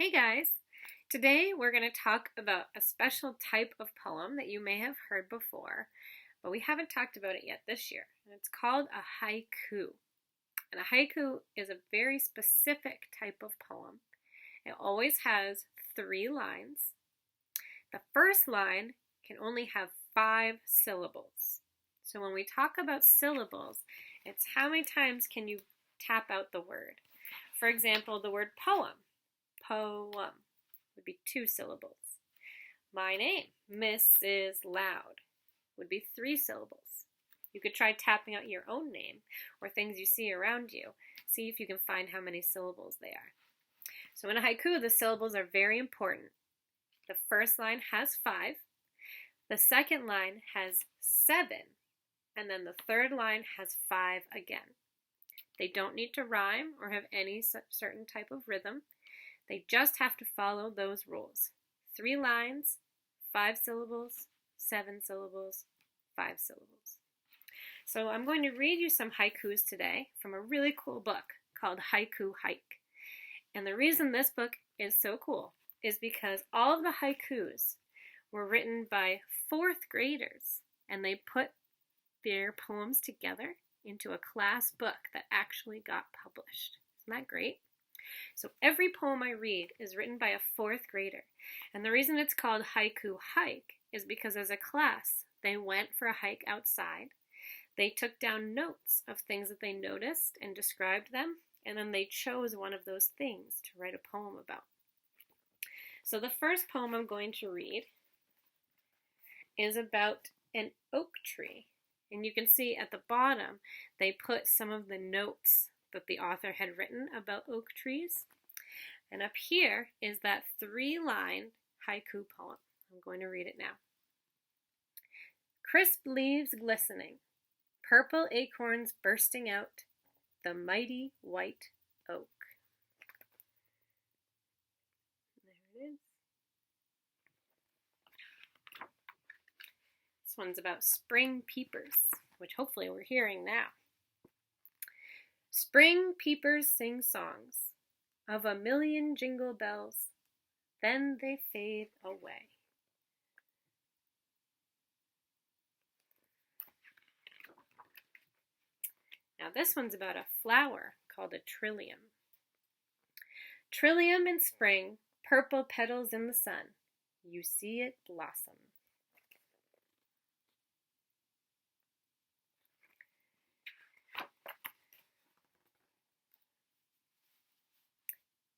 Hey guys! Today we're going to talk about a special type of poem that you may have heard before, but we haven't talked about it yet this year. And it's called a haiku. And a haiku is a very specific type of poem. It always has 3 lines. The first line can only have 5 syllables. So when we talk about syllables, it's how many times can you tap out the word. For example, the word poem. Poem would be 2 syllables. My name, Mrs. Loud, would be 3 syllables. You could try tapping out your own name or things you see around you. See if you can find how many syllables they are. So in a haiku, the syllables are very important. The first line has 5. The second line has 7. And then the third line has 5 again. They don't need to rhyme or have any certain type of rhythm. They just have to follow those rules. 3 lines, 5 syllables, 7 syllables, 5 syllables. So I'm going to read you some haikus today from a really cool book called Haiku Hike. And the reason this book is so cool is because all of the haikus were written by 4th graders, and they put their poems together into a class book that actually got published. Isn't that great? So every poem I read is written by a 4th grader. And the reason it's called Haiku Hike is because as a class, they went for a hike outside. They took down notes of things that they noticed and described them, and then they chose one of those things to write a poem about. So the first poem I'm going to read is about an oak tree. And you can see at the bottom, they put some of the notes that the author had written about oak trees. And up here is that 3-line haiku poem. I'm going to read it now. Crisp leaves glistening, purple acorns bursting out, the mighty white oak. There it is. This one's about spring peepers, which hopefully we're hearing now. Spring peepers sing songs of a million jingle bells, then they fade away. Now this one's about a flower called a trillium. Trillium in spring, purple petals in the sun, you see it blossom.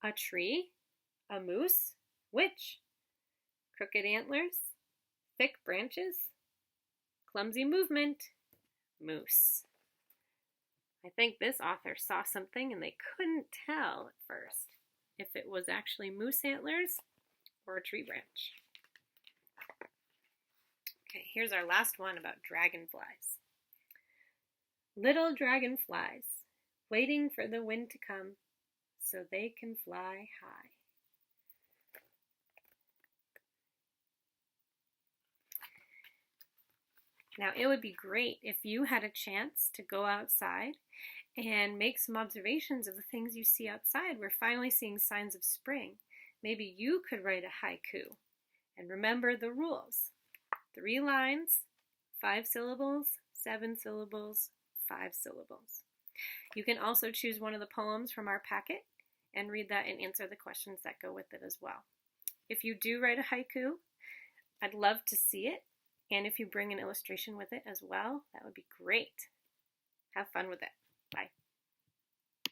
A tree, a moose, which? Crooked antlers, thick branches, clumsy movement, moose. I think this author saw something and they couldn't tell at first if it was actually moose antlers or a tree branch. Okay, here's our last one about dragonflies. Little dragonflies, waiting for the wind to come, so they can fly high. Now, it would be great if you had a chance to go outside and make some observations of the things you see outside. We're finally seeing signs of spring. Maybe you could write a haiku. And remember the rules. 3 lines, 5 syllables, 7 syllables, 5 syllables. You can also choose one of the poems from our packet and read that and answer the questions that go with it as well. If you do write a haiku, I'd love to see it. And if you bring an illustration with it as well, that would be great. Have fun with it. Bye.